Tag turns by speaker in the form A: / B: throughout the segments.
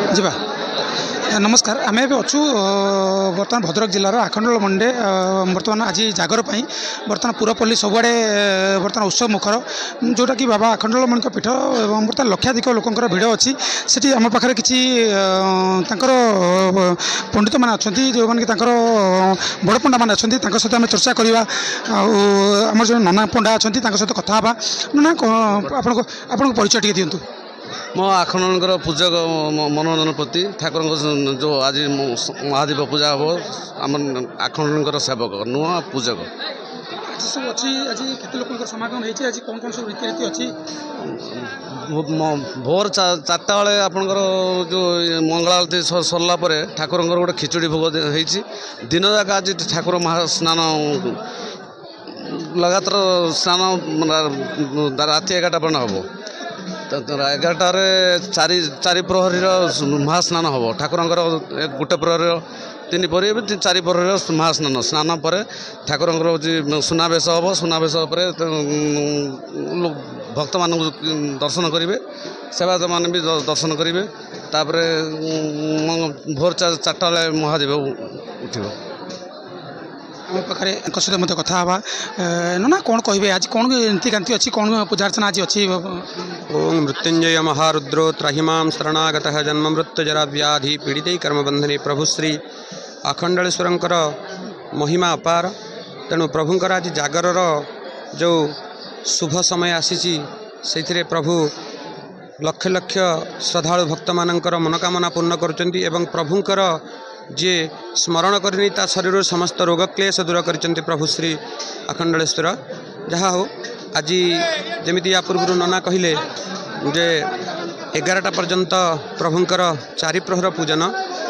A: ଯିବା। नमस्कार आम ए अच्छु बर्तमान भद्रक जिलार आखंडल मंडे बर्तमान आज जागर पर बर्तमान पुरपल्ली सबुआड़े बर्तमान उत्सव मुखर जोटा कि बाबा आखंडल मणि पीठ और बर्तमान लक्षाधिक लोकंर भिड़ अच्छी से आम पाखे किसी पंडित मैंने अच्छा जो मैंने बड़ पंडा मैंने अच्छा सहित आम चर्चा करवा आम जो नना पंडा अच्छा सहित कथा ना आपन परिचय टी दिंतु।
B: मो आखंडर पूजक मनोरंजन प्रति ठाकुर जो आज महादीप पूजा हम आम आखंडर सेवक नुआ पूजक
A: सब अच्छी आज के समागम आज कौन कौन सब रीतिनीति अच्छी
B: भोर 4टा बेले आपंकर जो मंगला आरती सरला ठाकुर गोटे खिचड़ी भोग होती दिन जाक आज ठाकुर महास्नान लगातार स्नान राति 11टा पर्यटन हम 11टार चारि प्रहरी महास्नान हम ठाकुर गोटे प्रहरी 3 प्रहरी 4 प्रहरी महास्नान स्नान पर ठाकुर सुनावेश हम सुनावेश भक्त मान दर्शन करेंगे सेवायत मान भी दर्शन करेंगे तापर भोर 4टा बेले महादेव उठिब
A: आम पाखे सहित मत कथा ना कौन कहे आज कौन नीतिकांति अच्छी कौन पूजा अर्चना आज अच्छी।
C: ओं मृत्युंजय महारुद्रो त्राहिमां शरणागतः जन्म मृत्युजरा व्याधि पीड़ित कर्मबंधने प्रभु श्री आखंडेश्वर महिमा अपार तेणु प्रभुंकर आज जागर जो शुभ समय आसी से प्रभु लक्ष लक्ष श्रद्धालु भक्त मानकर मनोकामना पूर्ण करुँच प्रभुंकर जी स्मरण करनी ता शरीर समस्त रोग क्लेश दूर कर प्रभु श्री आखंडेश्वर जहाँ हो आज जमी या पूर्व नना कहले जे 11टा पर्यंत प्रभुंकर 4 प्रहर पूजन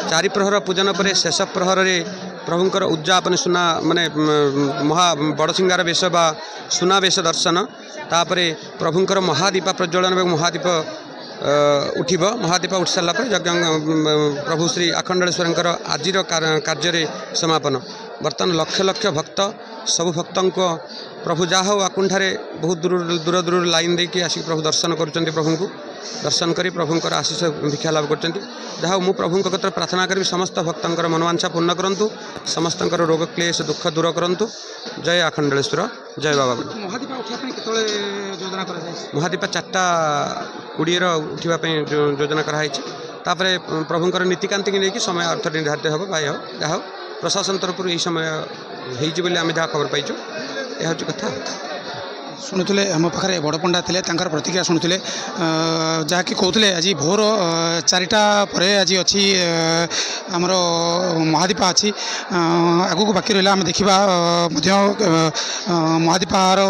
C: 4 प्रहर पूजन पर शेष प्रहर रे प्रभुंकर उद्यापन सुना माने महा बड़सिंगार वेश बा सुनावेश दर्शन तापरे प्रभुंकर महादीपा प्रज्वलन और महादीप उठिब महादीप उठ सारा प्रभु श्री आखंडेश्वर आज कार्य समापन बर्तमान लक्ष लक्ष भक्त सबु भक्त प्रभु जहाँ आकुंठारे बहुत दूर दूर दूर लाइन देकी आसिक प्रभु दर्शन कर प्रभु को दर्शन कर प्रभुंर आशीष भिक्षा लाभ कर जहाँ मु प्रभु कतर प्रार्थना करी समस्त भक्तर मनोवांछा पूर्ण करूँ समस्त रोग क्लेश दुख दूर करूँ जय आखंडेश्वर जय बाबा। महादीप 4:20 उठापी योजना कराई प्रभुंर नीतिकांति नहीं समय अर्थ निर्धारित हम भाई हो जहाँ प्रशासन तरफ यही समय होमें जहाँ खबर पाइचु यह हूँ कथा।
A: शुणुले आम पाखे बड़ पंडा थे प्रतिक्रिया शुणुले जहाँकि कहते आज भोर 4टा पर आज अच्छी आमर महादीपा अच्छी आगू बाकी रहा आम देखा महादीपार